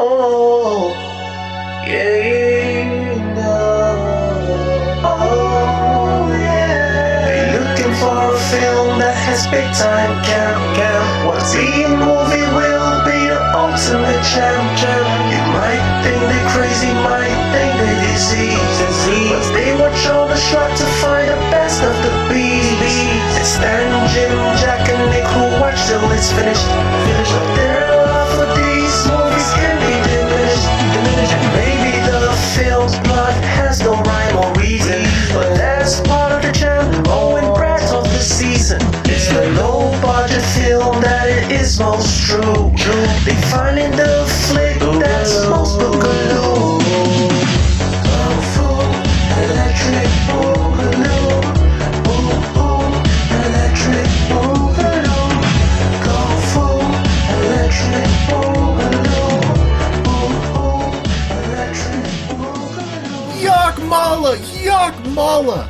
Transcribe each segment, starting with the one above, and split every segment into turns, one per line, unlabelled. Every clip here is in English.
Oh, yeah, no. Oh, yeah. They looking for a film that has big time camp. What B-movie will be the ultimate champ? You might think they crazy, might think they disease, but they watch all the shot to find the best of the beast. It's Stan, Jim, Jack, and Nick who watch till it's finished. But their love for these movies can be diminished. And maybe the film's plot has no rhyme or reason, but that's part of the jam. Owen Brad of the season. It's the low-budget film that it is most true. They find in the flick that's most Boogaloo. Kung Fu, electric Boogaloo. Ooh, ooh, electric Boogaloo. Kung Fu, electric Boogaloo. Ooh, ooh, electric Boogaloo.
Yak Mala! Yak Mala!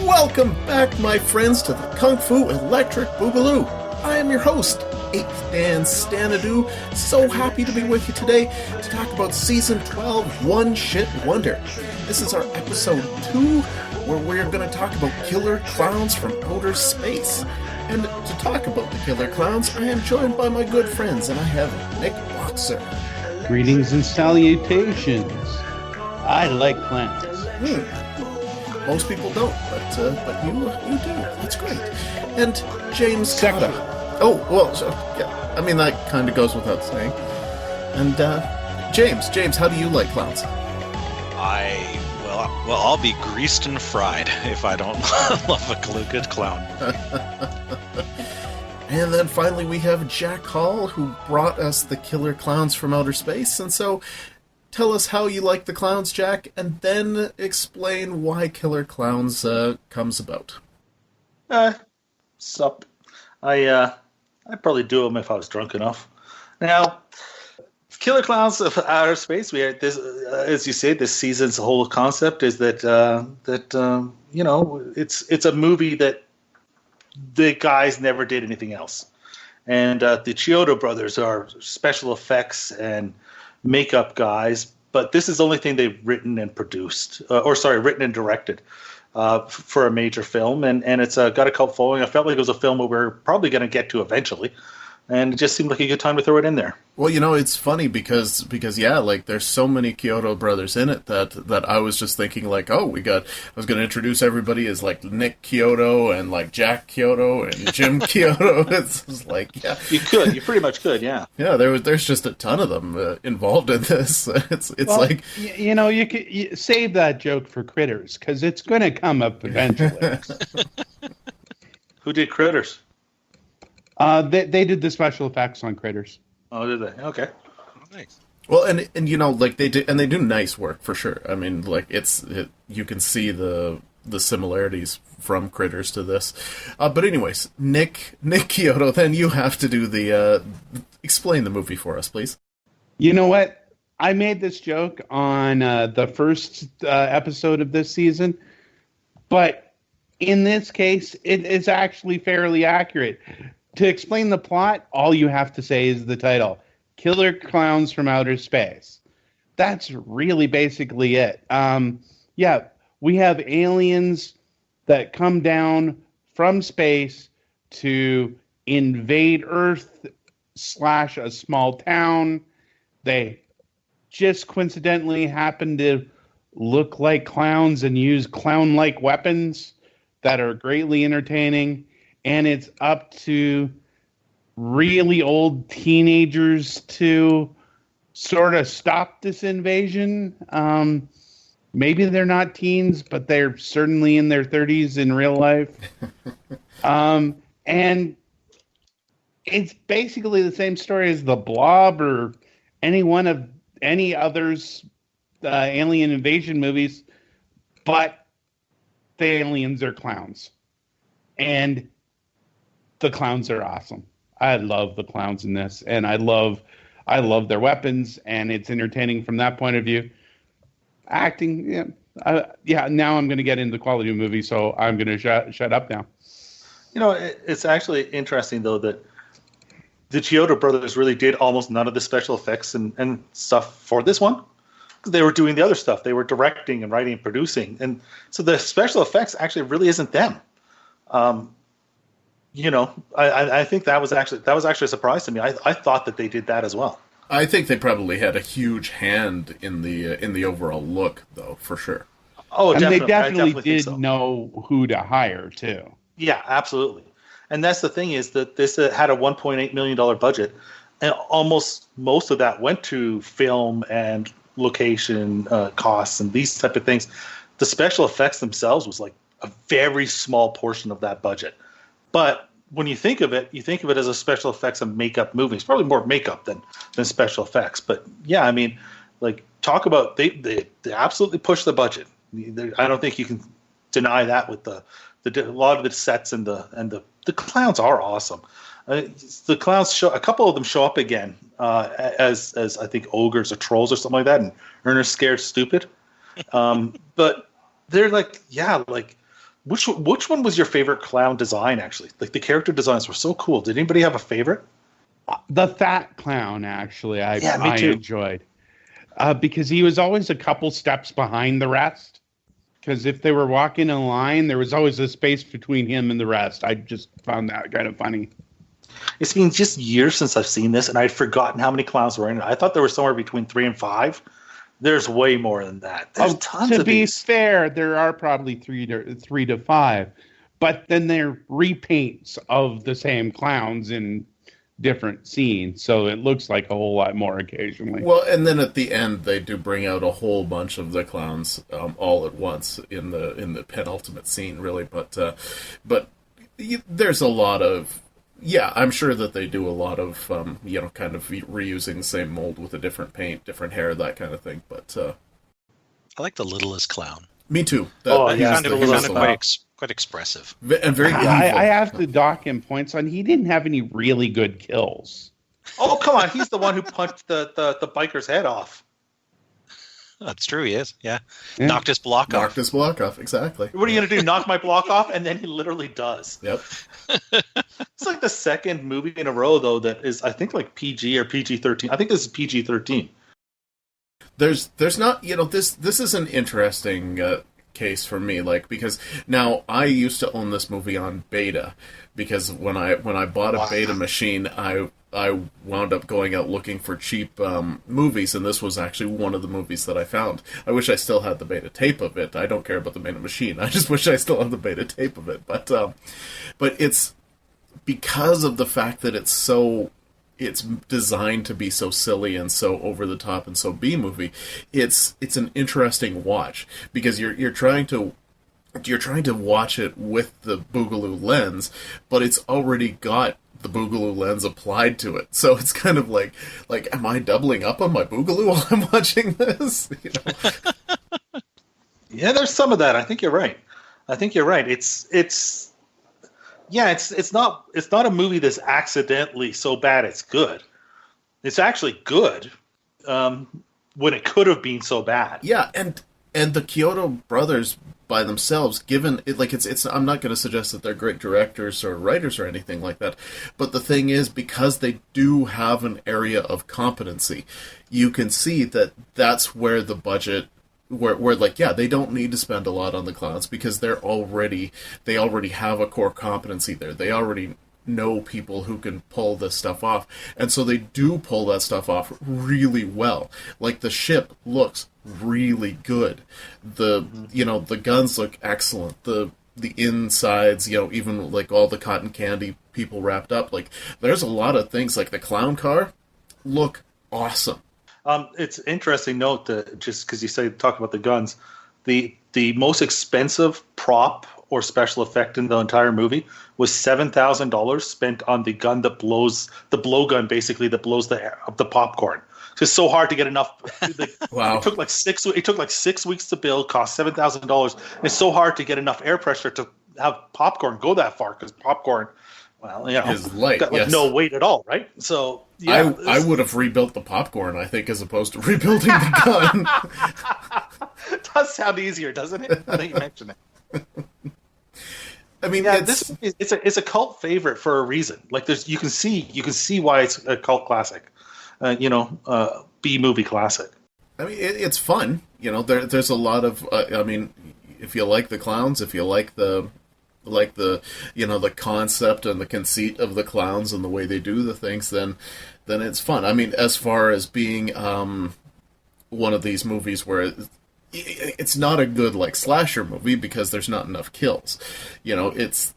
Welcome back, my friends, to the Kung Fu Electric Boogaloo. I am your host, 8th Dan Stanadu. So happy to be with you today to talk about Season 12, One Shit Wonder. This is our Episode 2, where we're going to talk about killer clowns from outer space. And to talk about the killer clowns, I am joined by my good friends, and I have Nick Boxer.
Greetings and salutations. I like clowns.
Most people don't, but you do. That's great. And James Cotta. Oh, well, so, yeah. I mean, that kind of goes without saying. And James, how do you like clowns?
Well, I'll be greased and fried if I don't love a good clown.
And then finally we have Jack Hall, who brought us the killer clowns from outer space. And so, tell us how you like the clowns, Jack, and then explain why Killer Clowns comes about.
Sup. I'd probably do them if I was drunk enough. Now, Killer Clowns of Outer Space. We had this, as you say, this season's whole concept is that it's a movie that the guys never did anything else, and the Chiodo brothers are special effects and makeup guys, but this is the only thing they've written and produced, written and directed for a major film, and it's got a cult following. I felt like it was a film that we're probably going to get to eventually, and it just seemed like a good time to throw it in there.
Well, it's funny because yeah, like there's so many Kyoto brothers in it that I was just thinking like, I was going to introduce everybody as like Nick Kyoto and like Jack Kyoto and Jim Kyoto. It's just like, yeah,
you pretty much could, yeah.
Yeah, there's just a ton of them involved in this. It's well, like
you could save that joke for Critters because it's going to come up eventually.
Who did Critters?
They did the special effects on Critters.
Oh, did they? Okay.
Nice.
Well, and like they do nice work for sure. I mean, like you can see the similarities from Critters to this. But anyways, Nick Kyoto, then you have to do the explain the movie for us, please.
You know what? I made this joke on the first episode of this season, but in this case, it is actually fairly accurate. To explain the plot, all you have to say is the title, Killer Clowns from Outer Space. That's really basically it. We have aliens that come down from space to invade Earth / a small town. They just coincidentally happen to look like clowns and use clown-like weapons that are greatly entertaining. And it's up to really old teenagers to sort of stop this invasion. Maybe they're not teens, but they're certainly in their 30s in real life. And it's basically the same story as The Blob or any others alien invasion movies, but the aliens are clowns. And the clowns are awesome. I love the clowns in this, and I love their weapons, and it's entertaining from that point of view. Acting, now I'm going to get into the quality of the movie, so I'm going to shut up now.
It's actually interesting, though, that the Chiodo brothers really did almost none of the special effects and stuff for this one. Because they were doing the other stuff. They were directing and writing and producing. And so the special effects actually really isn't them. I think that was actually a surprise to me. I thought that they did that as well.
I think they probably had a huge hand in the overall look, though, for sure.
Oh,
and
definitely.
they definitely
think
did
so.
know who to hire too.
Yeah, absolutely. And that's the thing is that this had a $1.8 million budget, and almost most of that went to film and location costs and these type of things. The special effects themselves was like a very small portion of that budget. But when you think of it as a special effects and makeup movie. It's probably more makeup than special effects. But yeah, I mean, like talk about they absolutely pushed the budget. I don't think you can deny that with a lot of the sets and the clowns are awesome. The clowns a couple of them show up again as I think ogres or trolls or something like that, and Ernest Scared Stupid. But they're like, yeah, like which one was your favorite clown design? Actually, like the character designs were so cool. Did anybody have a favorite?
The fat clown, actually, I
me too.
enjoyed because he was always a couple steps behind the rest. Because if they were walking in line, there was always a space between him and the rest. I just found that kind of funny.
It's been just years since I've seen this, and I'd forgotten how many clowns were in it. I thought there were somewhere between 3 and 5. There's way more than that. There's tons of these.
To be fair, there are probably 3 to 5, but then they're repaints of the same clowns in different scenes, so it looks like a whole lot more occasionally.
Well, and then at the end, they do bring out a whole bunch of the clowns all at once in the penultimate scene, really. But there's a lot of. Yeah, I'm sure that they do a lot of, kind of reusing the same mold with a different paint, different hair, that kind of thing. But
I like the littlest clown.
Me too.
I found it quite expressive.
And very evil.
I have to dock him points on. He didn't have any really good kills.
Oh, come on. He's the one who punched the biker's head off.
That's true, he is. Yeah. Knocked his block off.
Knocked his block off, exactly.
What are you going to do, knock my block off? And then he literally does.
Yep.
It's like the second movie in a row, though, that is, I think, like PG or PG-13. I think this is PG-13.
There's not, this is an interesting case for me, like, because now I used to own this movie on beta, because when I bought a beta machine, I wound up going out looking for cheap movies, and this was actually one of the movies that I found. I wish I still had the beta tape of it. I don't care about the beta machine. I just wish I still had the beta tape of it. But it's because of the fact that it's designed to be so silly and so over the top and so B-movie. It's an interesting watch because you're trying to watch it with the Boogaloo lens, but it's already got the Boogaloo lens applied to it. So it's kind of like am I doubling up on my Boogaloo while I'm watching this?
Yeah, there's some of that. I think you're right. It's not a movie that's accidentally so bad it's good. It's actually good when it could have been so bad.
Yeah, and the Chiodo brothers by themselves, given it, like it's I'm not going to suggest that they're great directors or writers or anything like that, but the thing is, because they do have an area of competency, you can see that that's where the budget. Where like, yeah, they don't need to spend a lot on the clowns because they already have a core competency there. They already know people who can pull this stuff off, and so they do pull that stuff off really well. Like the ship looks really good. The guns look excellent. The insides, even like all the cotton candy people wrapped up. Like there's a lot of things like the clown car look awesome.
It's interesting note that just because you talk about the guns, the most expensive prop or special effect in the entire movie was $7,000 spent on the gun that blows the blowgun, basically that blows the popcorn. It's so hard to get enough.
Wow!
It took like 6 weeks to build, cost $7,000. It's so hard to get enough air pressure to have popcorn go that far because popcorn,
is light.
Got no weight at all, right? So. Yeah,
I would have rebuilt the popcorn, I think, as opposed to rebuilding the gun.
It does sound easier, doesn't it? I think you mentioned it.
I mean,
Yeah, it's a cult favorite for a reason. Like you can see why it's a cult classic, B movie classic.
I mean, it's fun. There's a lot of. I mean, if you like the clowns, if you like the the concept and the conceit of the clowns and the way they do the things, then it's fun. I mean, as far as being one of these movies where it's not a good like slasher movie because there's not enough kills. It's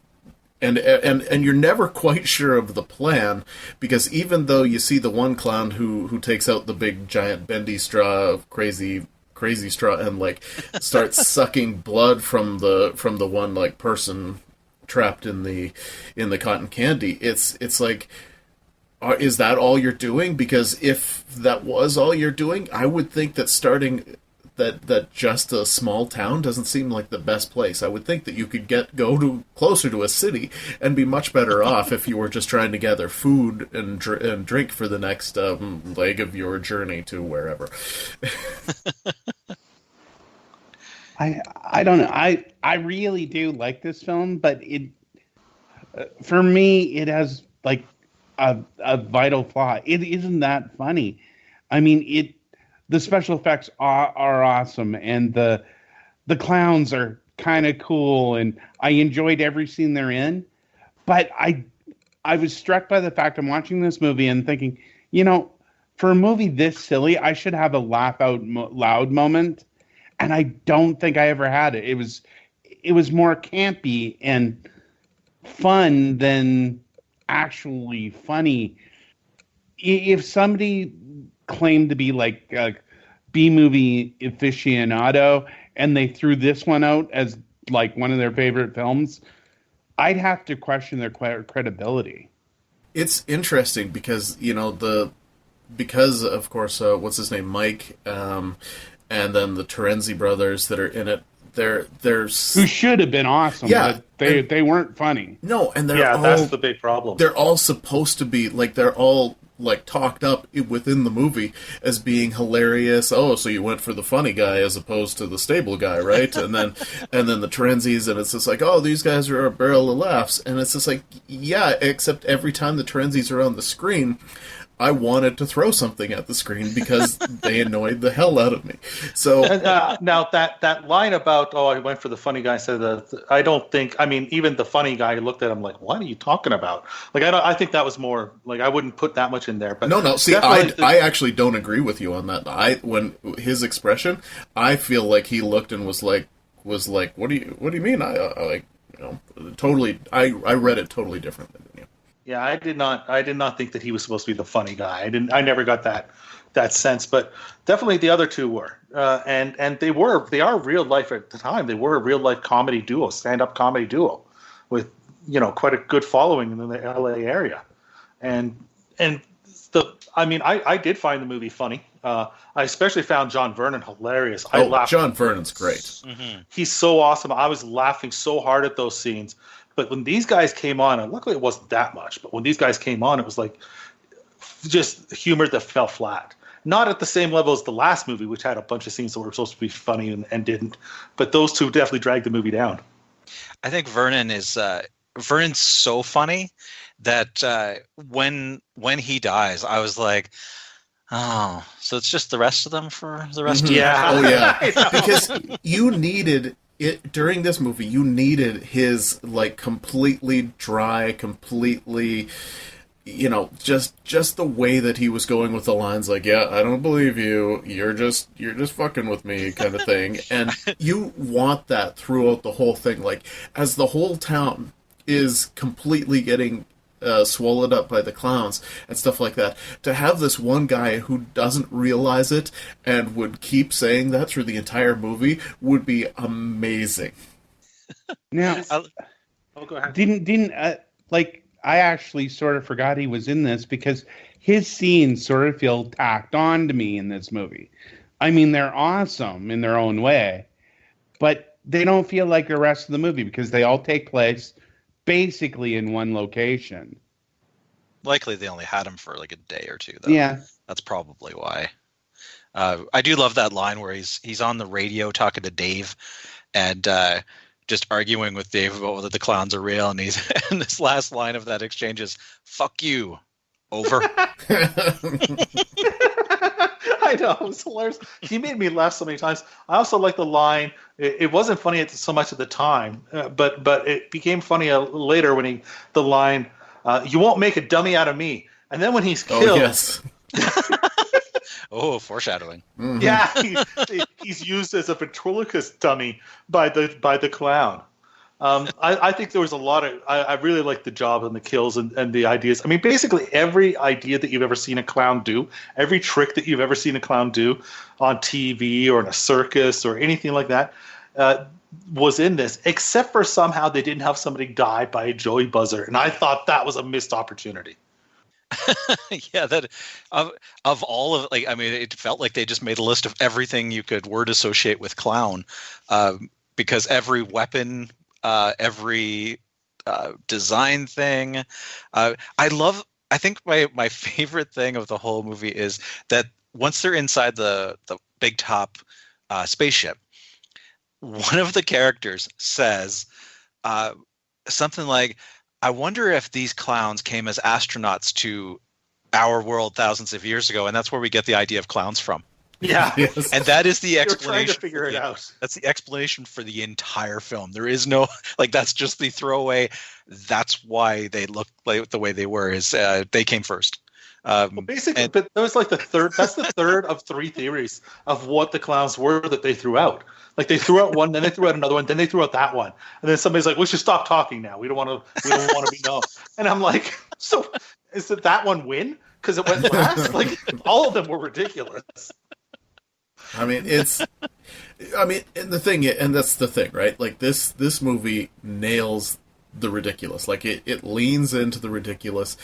and you're never quite sure of the plan, because even though you see the one clown who takes out the big giant bendy straw of crazy straw and like starts sucking blood from the one like person trapped in the cotton candy, it's like, is that all you're doing? Because if that was all you're doing, I would think that starting that just a small town doesn't seem like the best place. I would think that you could go closer to a city and be much better off if you were just trying to gather food and drink for the next leg of your journey to wherever.
I don't know. I really do like this film, but it for me it has like a vital flaw. It isn't that funny. I mean, the special effects are awesome, and the clowns are kind of cool, and I enjoyed every scene they're in. But I was struck by the fact I'm watching this movie and thinking, for a movie this silly, I should have a laugh out loud moment, and I don't think I ever had it. It was more campy and fun than actually funny. If somebody claimed to be like a B-movie aficionado and they threw this one out as like one of their favorite films, I'd have to question their credibility.
It's interesting because because of course what's his name, Mike, and then the Terenzi brothers that are in it, there's
who should have been awesome,
yeah,
but they weren't funny.
No, and
that's the big problem.
They're all supposed to be like, they're all like talked up within the movie as being hilarious. Oh, so you went for the funny guy as opposed to the stable guy, right? and then the Terenzis, and it's just like, oh, these guys are a barrel of laughs, and it's just like, yeah, except every time the Terenzis are on the screen, I wanted to throw something at the screen because they annoyed the hell out of me. So
now that line about, I went for the funny guy, said that, I don't think, I mean, even the funny guy looked at him like, what are you talking about? Like, I think that was more like, I wouldn't put that much in there. But
no. See, I actually don't agree with you on that. When his expression, I feel like he looked and was like, what do you mean? I totally. I read it totally differently than you.
Yeah, I did not think that he was supposed to be the funny guy. I never got that sense, but definitely the other two were, and they are real life at the time. They were a real life comedy duo, stand-up comedy duo, with quite a good following in the LA area, I did find the movie funny. I especially found John Vernon hilarious. I laughed.
John Vernon's great.
Mm-hmm.
He's so awesome. I was laughing so hard at those scenes. But when these guys came on, and luckily it wasn't that much, but when these guys came on, it was like just humor that fell flat. Not at the same level as the last movie, which had a bunch of scenes that were supposed to be funny and didn't. But those two definitely dragged the movie down.
I think Vernon's so funny that when he dies, I was like, oh, so it's just the rest of them for the rest of the
Oh yeah, because you needed it during this movie. You needed his like completely dry, completely, just the way that he was going with the lines, like, yeah, I don't believe you, you're just fucking with me, kind of thing. And you want that throughout the whole thing, like as the whole town is completely getting swallowed up by the clowns and stuff like that, to have this one guy who doesn't realize it and would keep saying that through the entire movie would be amazing.
Now,
go ahead.
Didn't I actually sort of forgot he was in this because his scenes sort of feel tacked on to me in this movie. I mean, they're awesome in their own way, but they don't feel like the rest of the movie because they all take place basically in one location.
Likely they only had him for like a day or two, though.
Yeah.
That's probably why. I do love that line where he's on the radio talking to Dave, and just arguing with Dave about whether the clowns are real, and and this last line of that exchange is "fuck you." Over.
I know, it was hilarious. He made me laugh so many times. I also like the line. It wasn't funny so much at the time, but it became funny later when the line, "You won't make a dummy out of me." And then when he's killed,
Oh, yes.
Oh, foreshadowing.
Mhm.
yeah, he's used as a ventriloquist dummy by the clown. I think there was a lot of. I really liked the job and the kills and the ideas. I mean, basically every idea that you've ever seen a clown do, every trick that you've ever seen a clown do on TV or in a circus or anything like that, was in this, except for somehow they didn't have somebody die by a joey buzzer, and I thought that was a missed opportunity.
Yeah, that of all of, like, I mean, it felt like they just made a list of everything you could word associate with clown, because every weapon, every design thing, I think my favorite thing of the whole movie is that once they're inside the big top spaceship, one of the characters says something like, "I wonder if these clowns came as astronauts to our world thousands of years ago," and that's where we get the idea of clowns from.
Yeah,
Yes.
And that is the
you're
explanation.
trying to figure it out.
That's the explanation for the entire film. There is no, like, that's just the throwaway. That's why they look like the way they were, is they came first.
Well, basically, but that was like the third. That's the third of three theories of what the clowns were that they threw out. Like they threw out one, then they threw out another one, then they threw out that one, and then somebody's like, "We should stop talking now. We don't want to be known." And I'm like, "So is it that one win because it went last?" Like all of them were ridiculous.
I mean, and that's the thing, right? Like this movie nails the ridiculous. Like it leans into the ridiculous,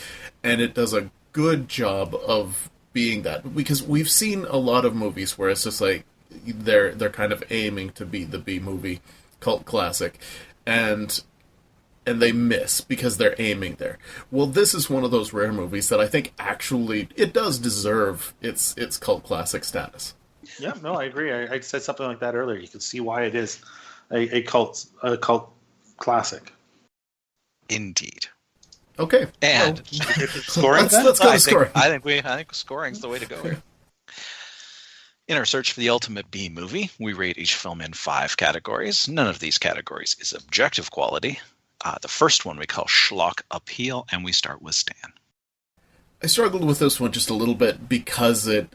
and it does a good job of being that, because we've seen a lot of movies where it's just like they're kind of aiming to be the B movie cult classic, and they miss because they're aiming there. Well, this is one of those rare movies that I think actually it does deserve its cult classic status.
Yeah, no, I agree. I said something like that earlier. You can see why it is a cult classic.
Indeed.
Okay,
And
Scoring.
let's go to scoring.
I think scoring's the way to go here. In our search for the ultimate B movie, we rate each film in 5 categories. None of these categories is objective quality. The first one we call Schlock Appeal, and we start with Stan.
I struggled with this one just a little bit because it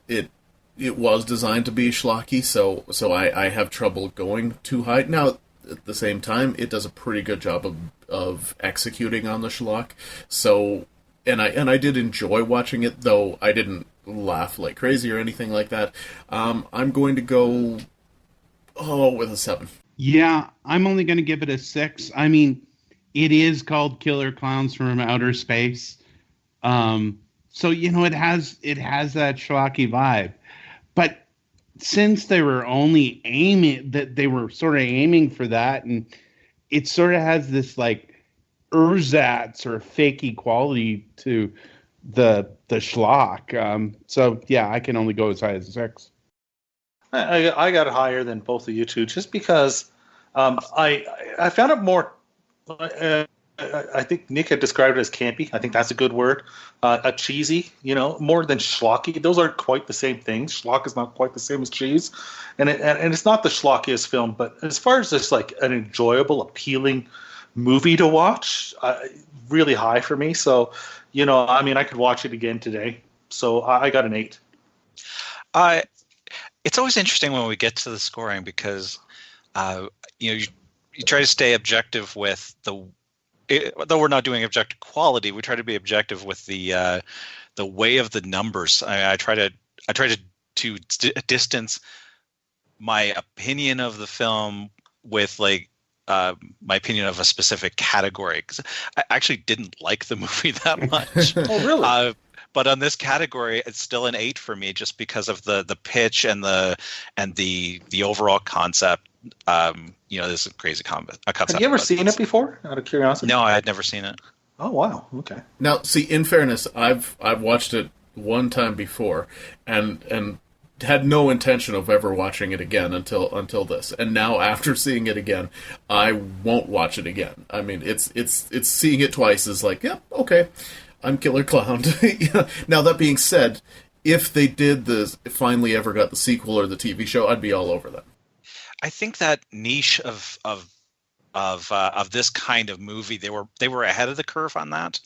was designed to be schlocky, so I have trouble going too high. Now, at the same time, it does a pretty good job of executing on the schlock. So, and I did enjoy watching it, though I didn't laugh like crazy or anything like that. I'm going to go with a 7.
Yeah, I'm only going to give it a 6. I mean, it is called Killer Clowns from Outer Space. So, it has that schlocky vibe. But since they were only sort of aiming for that, and it sort of has this like ersatz or fakey quality to the schlock. So yeah, I can only go as high as a 6.
I got it higher than both of you two, just because I found it more. I think Nick had described it as campy. I think that's a good word. A cheesy, more than schlocky. Those aren't quite the same things. Schlock is not quite the same as cheese, and it's not the schlockiest film. But as far as just like an enjoyable, appealing movie to watch, really high for me. So, I could watch it again today. So I got an 8.
It's always interesting when we get to the scoring because, you try to stay objective with though we're not doing objective quality, we try to be objective with the way of the numbers. I try to distance my opinion of the film with like my opinion of a specific category, because I actually didn't like the movie that much.
Oh, really?
But on this category, it's still an 8 for me, just because of the pitch and the overall concept. This is a crazy concept.
Have you ever seen it before, out of curiosity?
No, I had never seen it.
Oh, wow. Okay.
Now, see, in fairness, I've watched it one time before, and had no intention of ever watching it again until this, and now after seeing it again, I won't watch it again. I mean, it's seeing it twice is like, yeah, okay, I'm Killer Clown. Now that being said, if they did finally ever got the sequel or the TV show, I'd be all over that.
I think that niche of this kind of movie, they were ahead of the curve on that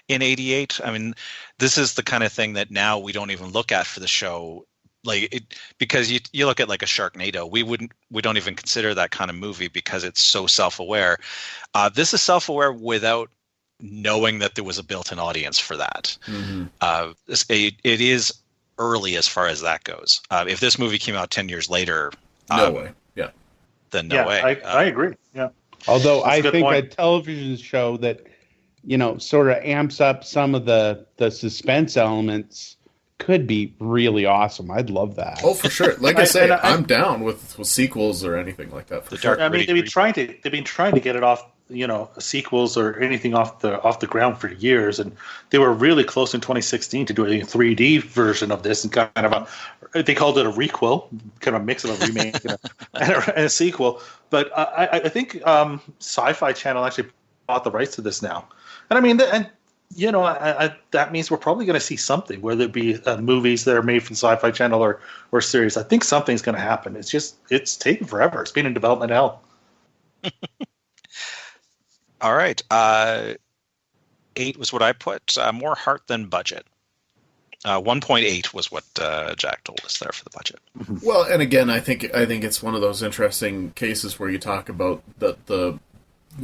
in '88. I mean, this is the kind of thing that now we don't even look at for the show, because you look at like a Sharknado, we don't even consider that kind of movie because it's so self-aware. This is self-aware without knowing that there was a built-in audience for that. Mm-hmm. It is early as far as that goes. If this movie came out 10 years later,
no way. Yeah.
Then no way.
I agree. Yeah.
Although
That's
I think
point.
a television show that, sort of amps up some of the suspense elements could be really awesome. I'd love that.
Oh, for sure. Like I say, I'm down with sequels or anything like that. For sure.
I mean, they've been trying to get it off, sequels or anything off the ground for years, and they were really close in 2016 to doing a 3D version of this, and kind of they called it a requel, kind of a mix of a remake and a sequel. But I think Sci-Fi Channel actually bought the rights to this now, and I mean, that means we're probably going to see something, whether it be movies that are made from Sci-Fi Channel or series. I think something's going to happen. It's taken forever. It's been in development hell.
All right. 8 was what I put. More heart than budget. 1.8 was what Jack told us there for the budget.
Well, and again, I think it's one of those interesting cases where you talk about the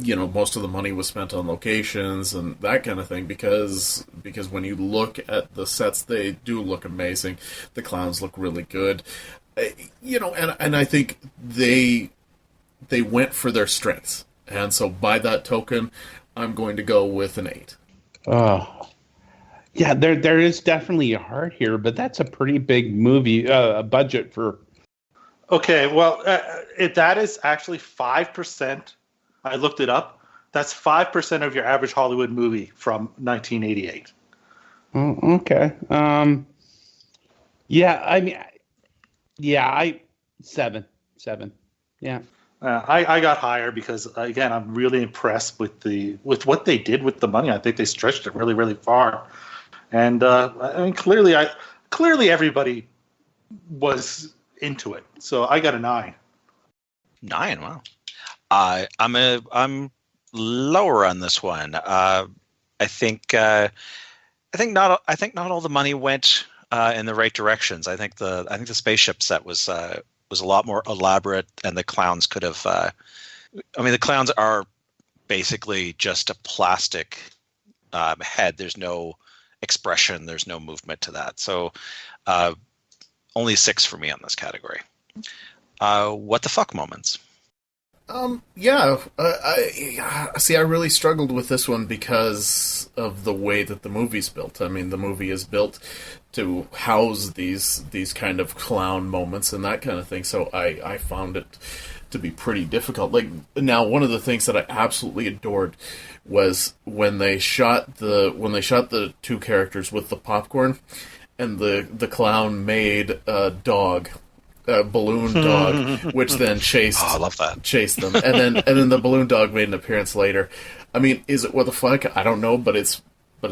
most of the money was spent on locations and that kind of thing, because when you look at the sets, they do look amazing. The clowns look really good. And I think they went for their strengths. And so by that token, I'm going to go with an 8.
Oh, yeah, there is definitely a heart here, but that's a pretty big movie budget for.
Okay, well, that is actually 5%. I looked it up. That's 5% of your average Hollywood movie from 1988.
Oh, okay. Yeah, I mean, 7. Yeah.
I got higher because, again, I'm really impressed with what they did with the money. I think they stretched it really, really far, and I mean, clearly everybody was into it. So I got a 9.
9, wow. I'm lower on this one. I think not all the money went in the right directions. I think the spaceship set was a lot more elaborate, and the clowns could have. The clowns are basically just a plastic head. There's no expression. There's no movement to that. So only 6 for me on this category. What the fuck moments?
I really struggled with this one because of the way that the movie's built. I mean, the movie is built to house these kind of clown moments and that kind of thing, so I found it to be pretty difficult. Like, now, one of the things that I absolutely adored was when they shot the 2 characters with the popcorn, and the clown made a dog, a balloon dog, which then chased.
Oh, I love that.
Chased them, and then the balloon dog made an appearance later. I mean, is it what the fuck? I don't know, but it's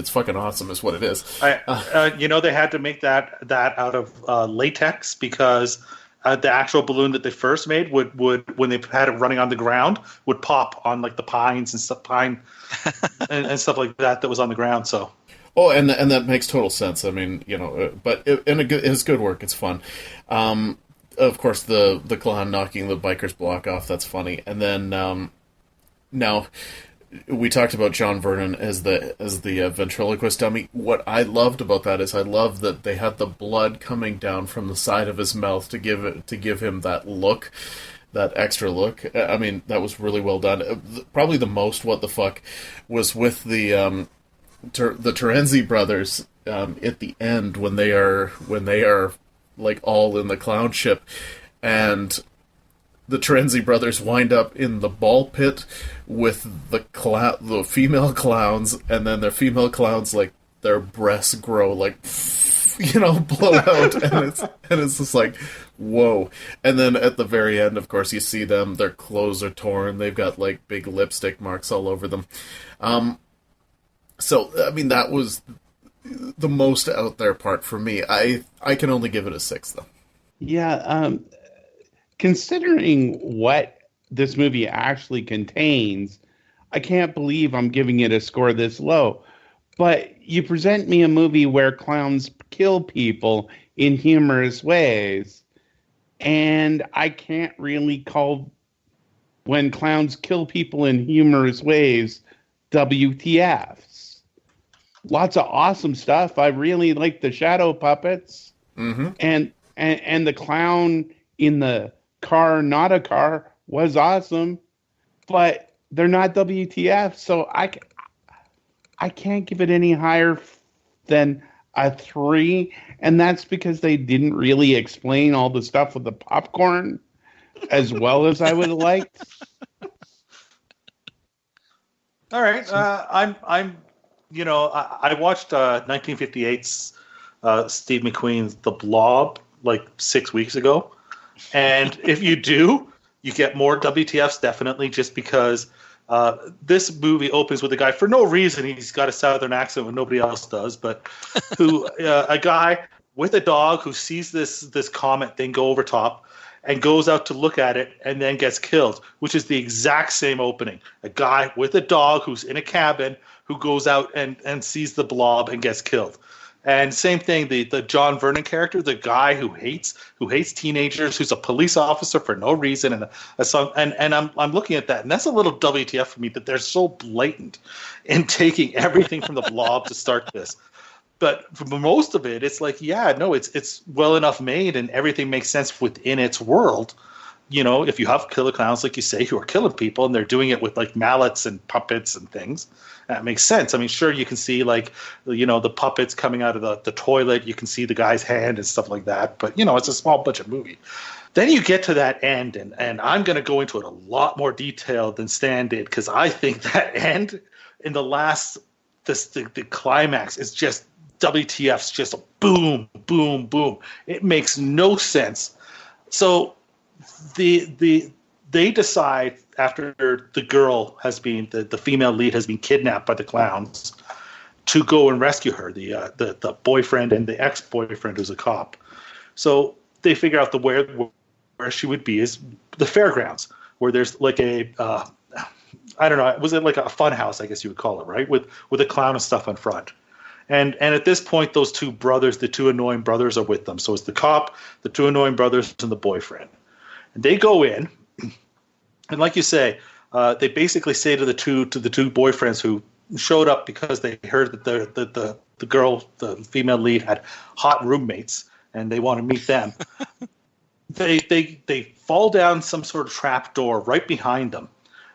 fucking awesome, is what it is.
They had to make that out of latex because the actual balloon that they first made would when they had it running on the ground would pop on like the pines and stuff, and stuff like that was on the ground. So.
Oh, and that makes total sense. I mean, but it's good work. It's fun. Of course, the clown knocking the biker's block off, that's funny. And then now we talked about John Vernon as the ventriloquist dummy. What I loved about that is I love that they had the blood coming down from the side of his mouth to give him that look, that extra look. I mean, that was really well done. Probably the most what the fuck was with the Terenzi brothers at the end when they are like all in the clown ship, and the Terenzi brothers wind up in the ball pit with the female clowns, and then their female clowns, like, their breasts grow like blowout, and it's just like, whoa. And then at the very end, of course, you see them, their clothes are torn, they've got like big lipstick marks all over them. So I mean, that was the most out there part for me. I can only give it a 6 though.
Yeah, considering what this movie actually contains, I can't believe I'm giving it a score this low. But you present me a movie where clowns kill people in humorous ways, and I can't really call when clowns kill people in humorous ways WTFs. Lots of awesome stuff. I really like the shadow puppets, and the clown in the car, not a car, was awesome, but they're not WTF. So I can't give it any higher than a 3, and that's because they didn't really explain all the stuff with the popcorn as well as I would have liked.
All right, I watched 1958's Steve McQueen's The Blob like 6 weeks ago, and if you do, you get more WTFs definitely, just because this movie opens with a guy, for no reason, he's got a southern accent when nobody else does, but a guy with a dog who sees this comet thing go over top and goes out to look at it and then gets killed, which is the exact same opening. A guy with a dog who's in a cabin who goes out and sees the blob and gets killed. And same thing, the John Vernon character, the guy who hates teenagers, who's a police officer for no reason, and I'm looking at that, and that's a little WTF for me, that they're so blatant in taking everything from the blob to start this. But for most of it, it's like, yeah, no, it's well enough made, and everything makes sense within its world. If you have killer clowns, like you say, who are killing people, and they're doing it with like mallets and puppets and things, that makes sense. I mean, sure, you can see like, the puppets coming out of the toilet. You can see the guy's hand and stuff like that. But, it's a small budget movie. Then you get to that end, and I'm going to go into it a lot more detail than Stan did, because I think that end in the last, the climax is just WTF's, just a boom, boom, boom. It makes no sense. So they decide, after the girl has been, the female lead has been kidnapped by the clowns, to go and rescue her, the boyfriend and the ex-boyfriend who's a cop. So they figure out where she would be is the fairgrounds, where there's like a I don't know, was it like a fun house, I guess you would call it, right? With a clown and stuff in front. And at this point, those two brothers, the two annoying brothers, are with them. So it's the cop, the two annoying brothers, and the boyfriend. And they go in, and like you say, they basically say to the two boyfriends who showed up because they heard that the girl, the female lead, had hot roommates, and they want to meet them. They fall down some sort of trap door right behind them,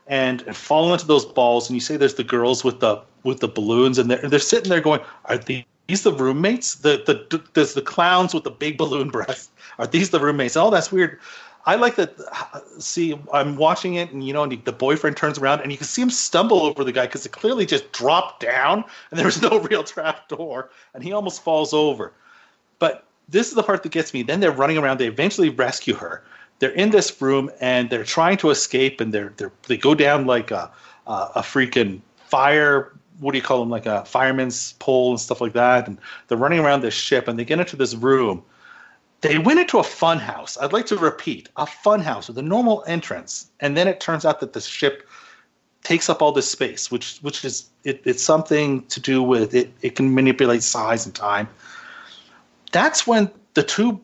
and fall into those balls. And you say there's the girls with the balloons, and they're sitting there going, "Are these the roommates? There's the clowns with the big balloon breasts. Are these the roommates?" Oh, that's weird. I like that. See, I'm watching it, and the boyfriend turns around, and you can see him stumble over the guy because it clearly just dropped down, and there was no real trap door, and he almost falls over. But this is the part that gets me. Then they're running around. They eventually rescue her. They're in this room, and they're trying to escape, and they go down like a freaking fire. What do you call them? Like a fireman's pole and stuff like that. And they're running around this ship, and they get into this room. They went into a fun house. I'd like to repeat, a fun house with a normal entrance. And then it turns out that the ship takes up all this space, which is it's something to do with it. It can manipulate size and time. That's when the two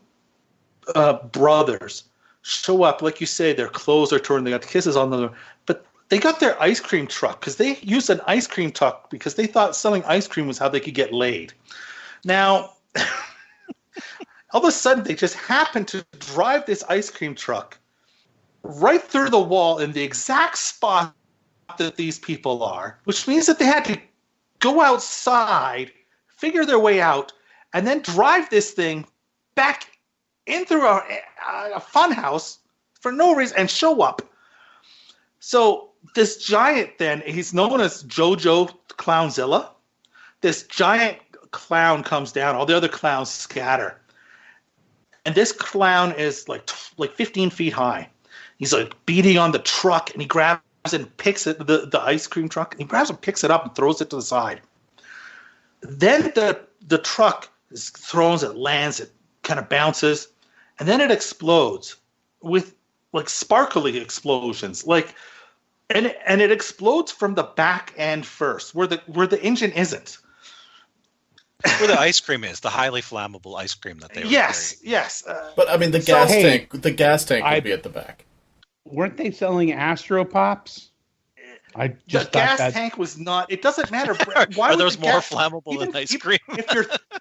brothers show up. Like you say, their clothes are torn. They got kisses on them. But they got their ice cream truck, because they used an ice cream truck because they thought selling ice cream was how they could get laid. Now, all of a sudden, they just happen to drive this ice cream truck right through the wall in the exact spot that these people are, which means that they had to go outside, figure their way out, and then drive this thing back in through a fun house for no reason and show up. So this giant, then, he's known as JoJo Clownzilla. This giant clown comes down, all the other clowns scatter. And this clown is like 15 feet high. He's like beating on the truck, and he grabs and picks it, the ice cream truck. And he grabs and picks it up and throws it to the side. Then the truck is thrown, it lands, it kind of bounces, and then it explodes with like sparkly explosions, and it explodes from the back end first, where the engine isn't.
Where the ice cream is, the highly flammable ice cream that they were
Yes.
But I mean, the gas tank would be at the back.
Weren't they selling Astro Pops? I just
the gas
that...
tank was not. It doesn't matter.
Why are those more flammable than ice cream?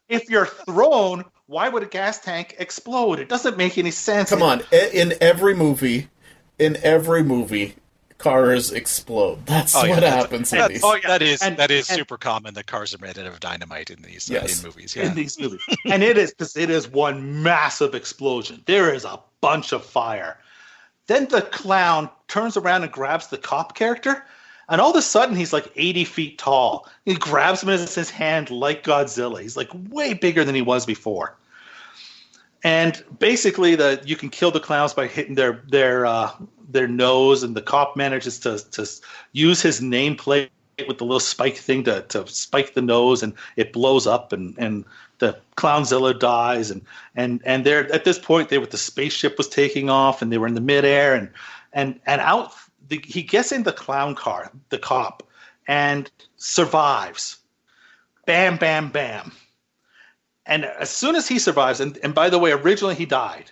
if you're thrown, why would a gas tank explode? It doesn't make any sense.
Come on, in every movie, cars explode. That's what happens in these.
That is super common. That cars are made out of dynamite in these in movies. Yeah.
In these movies, and it is one massive explosion. There is a bunch of fire. Then the clown turns around and grabs the cop character, and all of a sudden he's like 80 feet tall. He grabs him in his hand like Godzilla. He's like way bigger than he was before. And basically, you can kill the clowns by hitting their nose, and the cop manages to use his nameplate with the little spike thing to spike the nose, and it blows up, and the Clownzilla dies, and they're at this point the spaceship was taking off, and they were in the midair, and out he gets in the clown car, the cop, and survives. Bam, bam, bam. And as soon as he survives, and by the way, originally he died.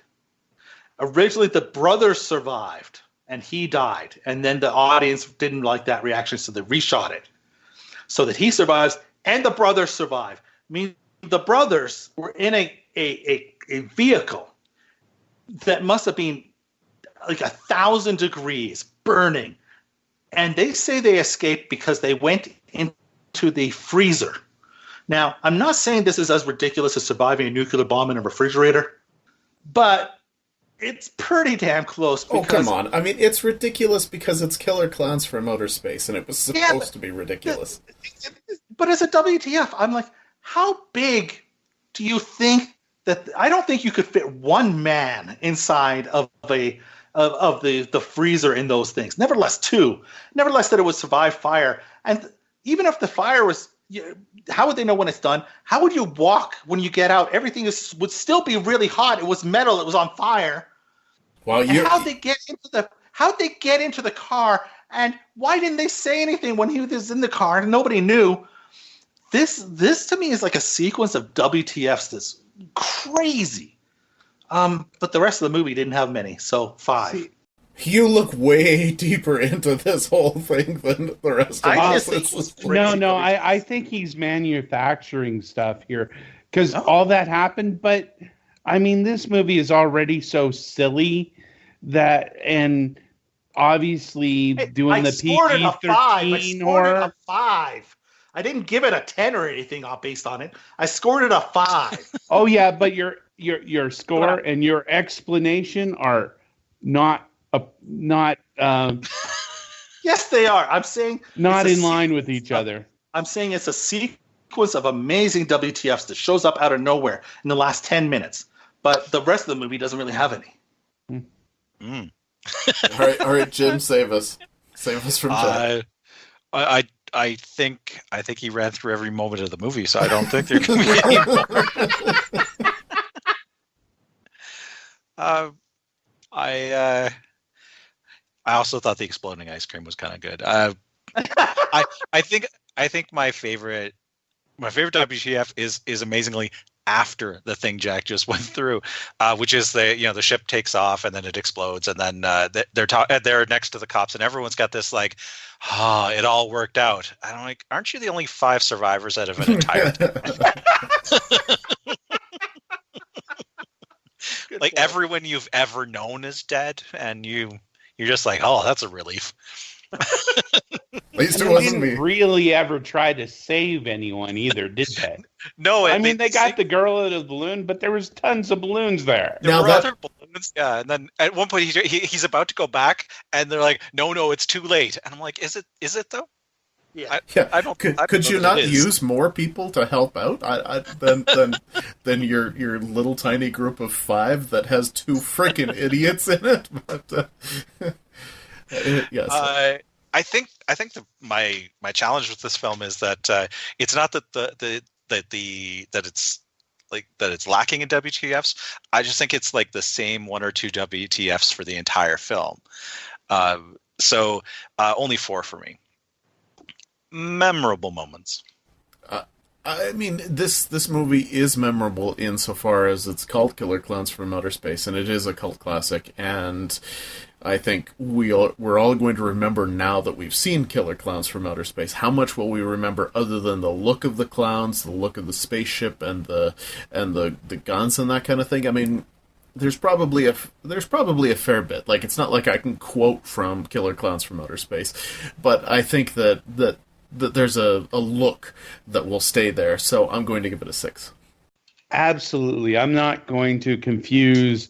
Originally the brother survived, and he died. And then the audience didn't like that reaction, so they reshot it. So that he survives, and the brothers survive. I mean, the brothers were in a vehicle that must have been like 1,000 degrees, burning. And they say they escaped because they went into the freezer. Now, I'm not saying this is as ridiculous as surviving a nuclear bomb in a refrigerator, but it's pretty damn close.
Oh, come on. I mean, it's ridiculous because it's Killer Clowns from Outer Space, and it was supposed to be ridiculous.
But as a WTF, I'm like, how big do you think that... I don't think you could fit one man inside of the freezer in those things. Nevertheless, two. Nevertheless, that it would survive fire. And even if the fire was... how would they know when it's done? How would you walk when you get out? Everything would still be really hot. It was metal. It was on fire.
Well,
how'd they get into the car? And why didn't they say anything when he was in the car? Nobody knew. This to me is like a sequence of WTFs that's crazy. But the rest of the movie didn't have many, so 5.
See, you look way deeper into this whole thing than the rest of us.
I think he's manufacturing stuff here because all that happened. But I mean, this movie is already so silly that, and obviously doing the PG-13 horror.
A 5. I didn't give it a 10 or anything based on it. I scored it a 5.
Oh yeah, but your score and your explanation are not.
Yes, they are. I'm saying
not in line with each other.
I'm saying it's a sequence of amazing WTFs that shows up out of nowhere in the last 10 minutes. But the rest of the movie doesn't really have any.
All right, Jim, save us. Save us from that.
I think he ran through every moment of the movie, so I don't think there can be any more. I also thought the exploding ice cream was kind of good. I think my favorite WTF is amazingly after the thing Jack just went through, which is the ship takes off and then it explodes, and then they're next to the cops, and everyone's got this like, it all worked out. And I'm like, aren't you the only 5 survivors out of an entire like everyone you've ever known is dead, and you're just like, oh, that's a relief.
At least it wasn't me.
Really ever try to save anyone either, did they?
No,
I mean they got the girl out of the balloon, but there was tons of balloons there.
There were other balloons, yeah. And then at one point he's about to go back, and they're like, "No, it's too late." And I'm like, "Is it though?"
Yeah.
Yeah,
I don't.
could,
I don't
could
know
you
that
not
it is.
use more people to help out than your little tiny group of 5 that has 2 frickin' idiots in it? But yes,
My challenge with this film is that it's not that it's lacking in WTFs. I just think it's like the same 1 or 2 WTFs for the entire film. So only 4 for me. Memorable moments.
I mean, this movie is memorable insofar as it's called Killer Klowns from Outer Space, and it is a cult classic, and I think we're all going to remember now that we've seen Killer Klowns from Outer Space. How much will we remember other than the look of the clowns, the look of the spaceship, and the guns and that kind of thing? I mean, there's probably a fair bit. Like, it's not like I can quote from Killer Klowns from Outer Space, but I think that there's a look that will stay there. So I'm going to give it a 6.
Absolutely. I'm not going to confuse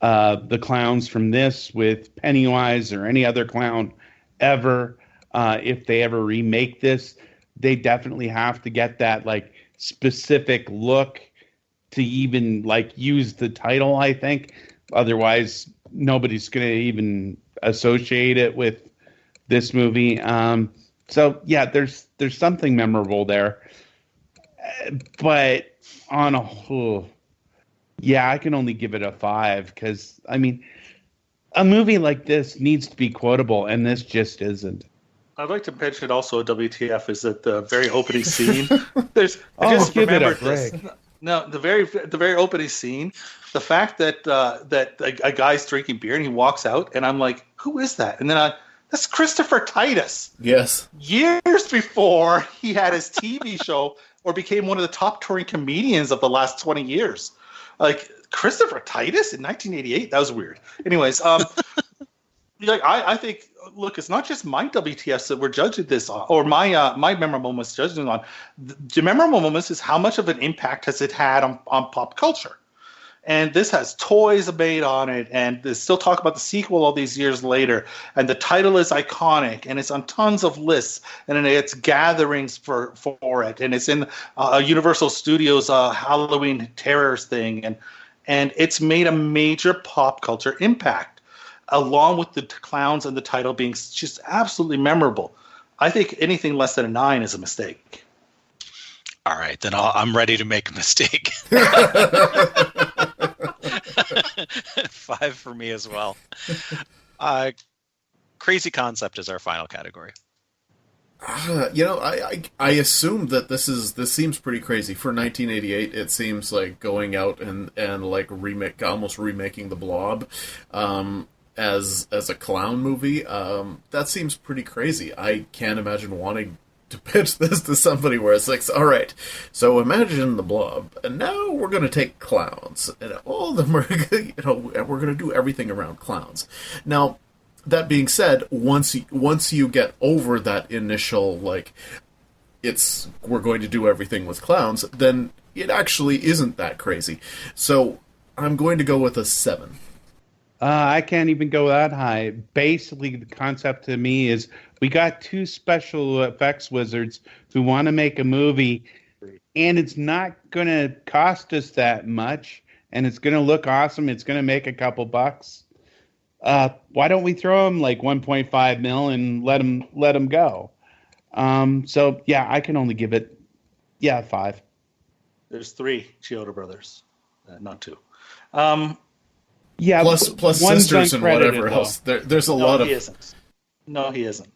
the clowns from this with Pennywise or any other clown ever. If they ever remake this, they definitely have to get that like specific look to even like use the title, I think. Otherwise, nobody's going to even associate it with this movie. So yeah, there's something memorable there, but on a whole, yeah, I can only give it a 5 because I mean, a movie like this needs to be quotable, and this just isn't.
I'd like to mention also WTF is that the very opening scene. I
Oh,
just
give it a
remembered this.
break.
No, the very opening scene, the fact that that a guy's drinking beer and he walks out, and I'm like, who is that? And then that's Christopher Titus.
Yes.
Years before he had his TV show or became one of the top touring comedians of the last 20 years. Like, Christopher Titus in 1988? That was weird. Anyways, like I think, look, it's not just my WTFs that we're judging this on, or my memorable moments judging on. The memorable moments is how much of an impact has it had on pop culture. And this has toys made on it, and they still talk about the sequel all these years later. And the title is iconic, and it's on tons of lists, and it's gatherings for it, and it's in Universal Studios Halloween Terrors thing, and it's made a major pop culture impact, along with the clowns and the title being just absolutely memorable. I think anything less than a 9 is a mistake.
All right, then I'm ready to make a mistake. 5 for me as well. Crazy concept is our final category.
You know, I assume that this seems pretty crazy for 1988. It seems like going out and like almost remaking The Blob, as a clown movie. That seems pretty crazy. I can't imagine wanting to pitch this to somebody where it's like, all right, so imagine The Blob, and now we're going to take clowns, and all of them are, and we're going to do everything around clowns. Now, that being said, once you get over that initial, like, we're going to do everything with clowns, then it actually isn't that crazy. So I'm going to go with a 7.
I can't even go that high. Basically, the concept to me is we got 2 special effects wizards who want to make a movie, and it's not going to cost us that much, and it's going to look awesome. It's going to make a couple bucks. Why don't we throw them like 1.5 mil and let them go? So yeah, I can only give it 5.
There's 3 Chiodo brothers, not 2.
Yeah,
plus
one's
sisters and
uncredited,
whatever
though.
else. There's a lot of.
He isn't. No, he isn't.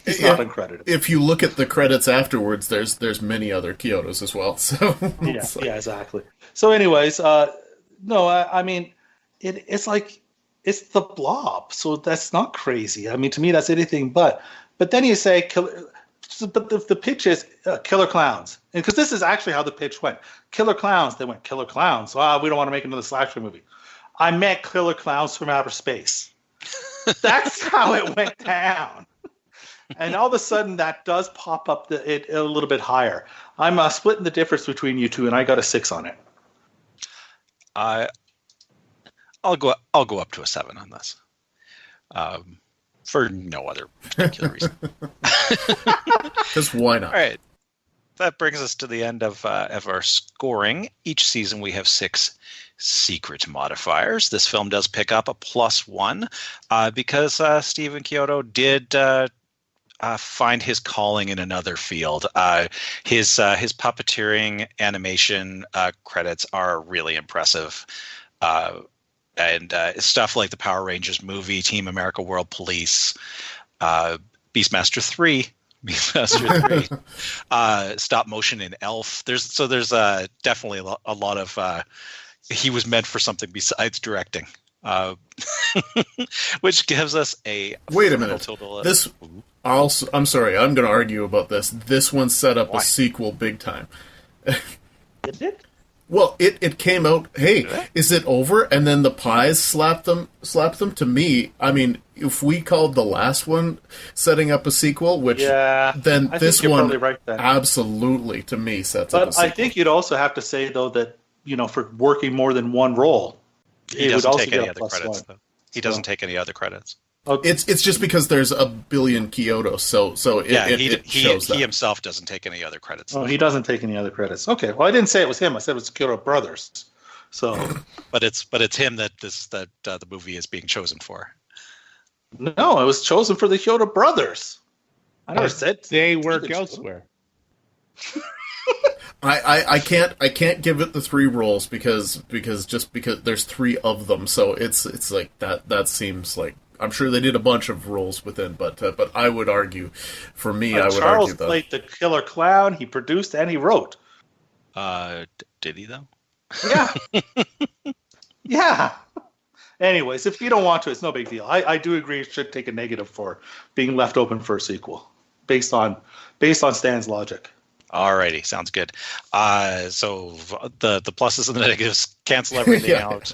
He's not uncredited.
If you look at the credits afterwards, there's many other Kyotos as well. So
Yeah, exactly. So, anyways, no, I mean, it's like it's The Blob, so that's not crazy. I mean, to me, that's anything but. But then you say, but the pitch is Killer Klowns, because this is actually how the pitch went. Killer Klowns. They went Killer Klowns. So, we don't want to make another slasher movie. I meant Killer Klowns from Outer Space. That's how it went down. And all of a sudden, that does pop up it a little bit higher. I'm splitting the difference between you two, and I got a 6 on it.
I'll go up to a 7 on this. for no other particular reason.
Because why not?
All right. That brings us to the end of our scoring. Each season we have 6 secret modifiers. This film does pick up a +1 because Stephen Chiodo did find his calling in another field. His puppeteering animation credits are really impressive. And stuff like the Power Rangers movie, Team America World Police, Beastmaster 3, stop motion in Elf. There's definitely a lot of he was meant for something besides directing, which gives us a
wait a minute. I'm sorry, I'm going to argue about this. This one set up a sequel big time.
It did?
Well, it came out, hey, is it over? And then the Pies slapped them. To me, I mean, if we called the last one setting up a sequel, then this one right then. Absolutely, to me, sets up a sequel.
But I think you'd also have to say, though, that, for working more than one role,
he doesn't take any other credits, though. He doesn't take any other credits.
It's just because there's a billion Kyoto, so it shows that.
He himself doesn't take any other credits.
Oh, he doesn't take any other credits. Okay, well, I didn't say it was him. I said it was Kyoto Brothers. So,
but it's him that the movie is being chosen for.
No, it was chosen for the Kyoto Brothers. I never said
they work elsewhere.
I can't give it the 3 roles because there's 3 of them, so it's like that seems like. I'm sure they did a bunch of roles within, but I would argue, for me, I would
Charles
argue that
played the killer clown. He produced and he wrote.
Did he though?
Yeah, yeah. Anyways, if you don't want to, it's no big deal. I do agree it should take a negative for being left open for a sequel, based on Stan's logic.
Alrighty, sounds good. So the pluses and the negatives cancel everything out.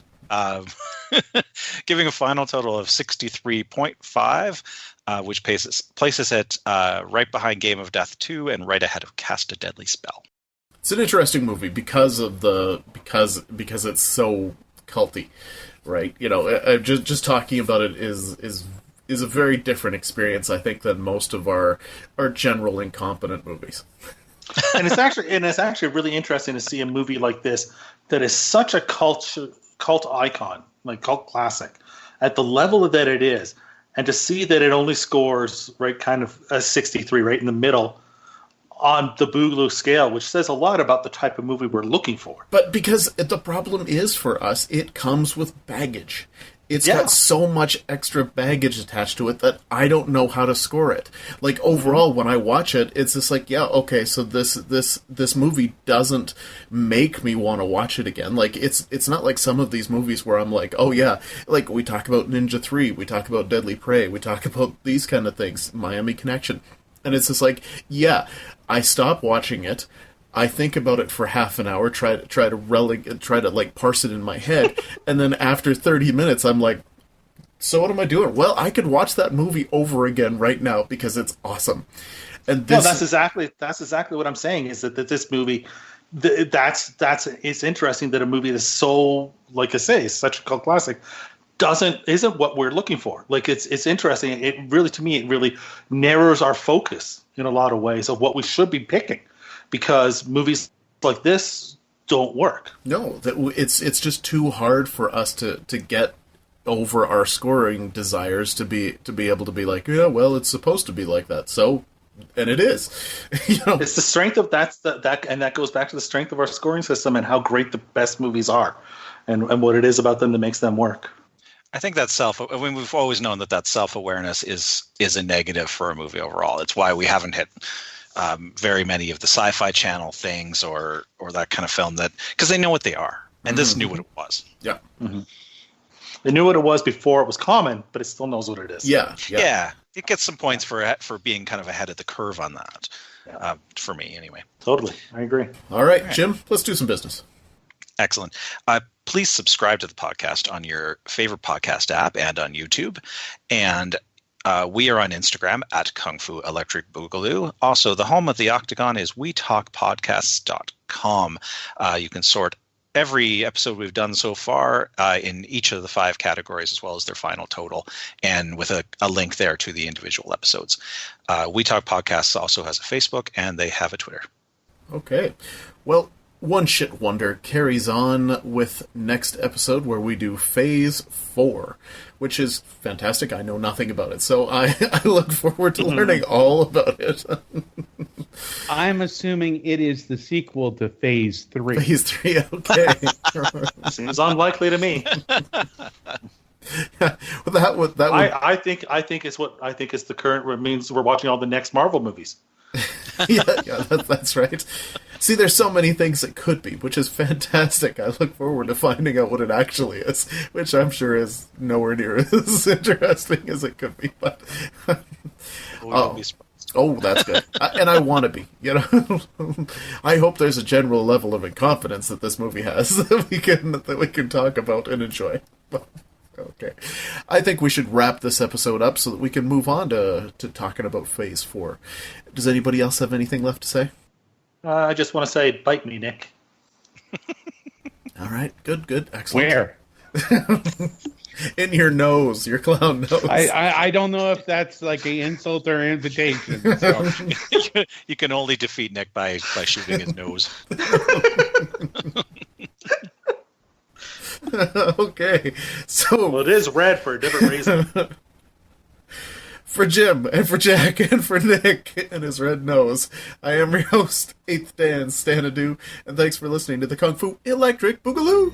Giving a final total of 63.5, which places it right behind Game of Death 2 and right ahead of Cast a Deadly Spell.
It's an interesting movie because it's so culty, right? Just talking about it is a very different experience, I think, than most of our general incompetent movies.
And it's actually really interesting to see a movie like this that is such a cult icon, like cult classic, at the level that it is, and to see that it only scores right kind of a 63, right in the middle on the Boogaloo scale, which says a lot about the type of movie we're looking for.
But because the problem is for us, it comes with baggage. It's got so much extra baggage attached to it that I don't know how to score it. Like, overall, when I watch it, it's just like, yeah, okay, so this movie doesn't make me want to watch it again. Like, it's not like some of these movies where I'm like, oh yeah, like, we talk about Ninja 3, we talk about Deadly Prey, we talk about these kind of things, Miami Connection. And it's just like, yeah, I stop watching it, I think about it for half an hour, try to like parse it in my head, and then after 30 minutes, I'm like, so what am I doing? Well, I could watch that movie over again right now because it's awesome. And this,
no, that's exactly what I'm saying. Is that this movie, it's interesting that a movie that's so, like I say, is such a cult classic, isn't what we're looking for. Like, it's interesting. It really, to me, it really narrows our focus in a lot of ways of what we should be picking. Because movies like this don't work.
No, it's just too hard for us to get over our scoring desires to be able to be like, yeah, well, it's supposed to be like that. So, and it is.
It's the strength of and that goes back to the strength of our scoring system and how great the best movies are, and what it is about them that makes them work.
I think we've always known that self-awareness is a negative for a movie overall. It's why we haven't hit very many of the Sci-Fi Channel things or that kind of film, that because they know what they are, and this knew what it was.
Yeah,
they knew what it was before it was common, but it still knows what it is.
Yeah.
It gets some points for being kind of ahead of the curve on that. For me, anyway.
Totally, I agree.
All right, Jim, let's do some business.
Excellent. Please subscribe to the podcast on your favorite podcast app and on YouTube, and we are on Instagram at Kung Fu Electric Boogaloo. Also, the home of the Octagon is wetalkpodcasts.com. You can sort every episode we've done so far in each of the 5 categories, as well as their final total, and with a link there to the individual episodes. We Talk Podcasts also has a Facebook, and they have a Twitter.
Okay. Well, One Shit Wonder carries on with next episode where we do Phase 4, which is fantastic. I know nothing about it, so I look forward to learning all about it.
I'm assuming it is the sequel to Phase 3.
Phase 3, okay.
Seems unlikely to me.
Well,
I think it's the current means we're watching all the next Marvel movies.
yeah, that's right. See, there's so many things it could be, which is fantastic. I look forward to finding out what it actually is, which I'm sure is nowhere near as interesting as it could be. But oh, that's good. And I want to be. I hope there's a general level of incompetence that this movie has that we can talk about and enjoy. Okay. I think we should wrap this episode up so that we can move on to talking about Phase 4. Does anybody else have anything left to say?
I just want to say, bite me, Nick.
All right. Good. Excellent.
Where?
In your nose, your clown nose.
I don't know if that's like an insult or an invitation. So.
You can only defeat Nick by shooting his nose.
Okay. So
Well, it is red for a different reason.
for Jim, and for Jack, and for Nick, and his red nose, I am your host, 8th Dan Stanadu, and thanks for listening to the Kung Fu Electric Boogaloo!